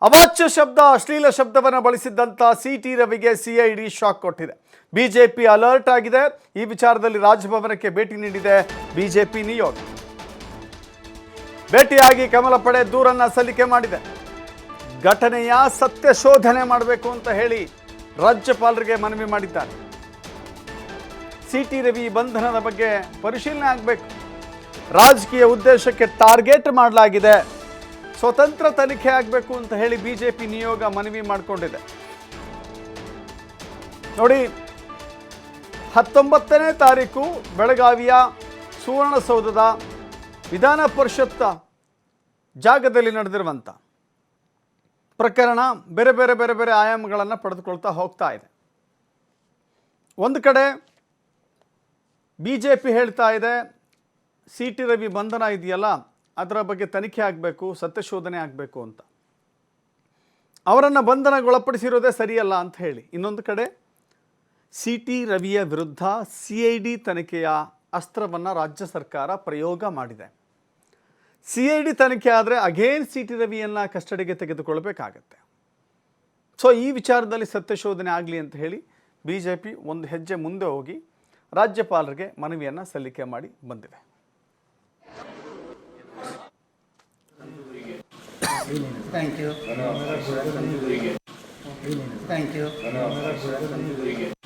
ಅವಾಚ್ಯ ಶಬ್ದ ಅಶ್ಲೀಲ ಶಬ್ದವನ್ನು ಬಳಸಿದ್ದಂಥ ಸಿಟಿ ರವಿಗೆ ಸಿಐಡಿ ಶಾಕ್ ಕೊಟ್ಟಿದೆ. ಬಿಜೆಪಿ ಅಲರ್ಟ್ ಆಗಿದೆ. ಈ ವಿಚಾರದಲ್ಲಿ ರಾಜಭವನಕ್ಕೆ ಭೇಟಿ ನೀಡಿದೆ ಬಿಜೆಪಿ ನಿಯೋಗ. ಭೇಟಿಯಾಗಿ ಕಮಲ ಪಡೆ ದೂರನ್ನ ಸಲ್ಲಿಕೆ ಮಾಡಿದೆ. ಘಟನೆಯ ಸತ್ಯ ಶೋಧನೆ ಮಾಡಬೇಕು ಅಂತ ಹೇಳಿ ರಾಜ್ಯಪಾಲರಿಗೆ ಮನವಿ ಮಾಡಿದ್ದಾರೆ. ಸಿಟಿ ರವಿ ಬಂಧನದ ಬಗ್ಗೆ ಪರಿಶೀಲನೆ ಆಗಬೇಕು. ರಾಜಕೀಯ ಉದ್ದೇಶಕ್ಕೆ ಟಾರ್ಗೆಟ್ ಮಾಡಲಾಗಿದೆ. ಸ್ವತಂತ್ರ ತನಿಖೆ ಆಗಬೇಕು ಅಂತ ಹೇಳಿ ಬಿಜೆಪಿ ನಿಯೋಗ ಮನವಿ ಮಾಡಿಕೊಂಡಿದೆ. ನೋಡಿ, 19ನೇ ತಾರೀಕು ಬೆಳಗಾವಿಯ ಸುವರ್ಣಸೌಧದ ವಿಧಾನ ಪರಿಷತ್ ಜಾಗದಲ್ಲಿ ನಡೆದಿರುವಂಥ ಪ್ರಕರಣ ಬೇರೆ ಬೇರೆ ಬೇರೆ ಬೇರೆ ಆಯಾಮಗಳನ್ನು ಪಡೆದುಕೊಳ್ತಾ ಹೋಗ್ತಾ ಇದೆ. ಒಂದು ಕಡೆ ಬಿಜೆಪಿ ಹೇಳ್ತಾ ಇದೆ, ಸಿಟಿ ರವಿ ಬಂಧನ ಇದೆಯಲ್ಲ ಅದರ ಬಗ್ಗೆ ತನಿಖೆ ಆಗಬೇಕು, ಸತ್ಯಶೋಧನೆ ಆಗಬೇಕು ಅಂತ. ಅವರನ್ನು ಬಂಧನಗೊಳಪಡಿಸಿರೋದೇ ಸರಿಯಲ್ಲ ಅಂತ ಹೇಳಿ. ಇನ್ನೊಂದು ಕಡೆ ಸಿಟಿ ರವಿಯ ವಿರುದ್ಧ ಸಿಐಡಿ ತನಿಖೆಯ ಅಸ್ತ್ರವನ್ನು ರಾಜ್ಯ ಸರ್ಕಾರ ಪ್ರಯೋಗ ಮಾಡಿದೆ. ಸಿಐಡಿ ತನಿಖೆ ಆದರೆ ಅಗೇನ್ ಸಿಟಿ ರವಿಯನ್ನು ಕಸ್ಟಡಿಗೆ ತೆಗೆದುಕೊಳ್ಬೇಕಾಗತ್ತೆ. ಸೊ ಈ ವಿಚಾರದಲ್ಲಿ ಸತ್ಯಶೋಧನೆ ಆಗಲಿ ಅಂತ ಹೇಳಿ ಬಿಜೆಪಿ ಒಂದು ಹೆಜ್ಜೆ ಮುಂದೆ ಹೋಗಿ ರಾಜ್ಯಪಾಲರಿಗೆ ಮನವಿಯನ್ನು ಸಲ್ಲಿಕೆ ಮಾಡಿ ಬಂದಿದೆ. Thank you.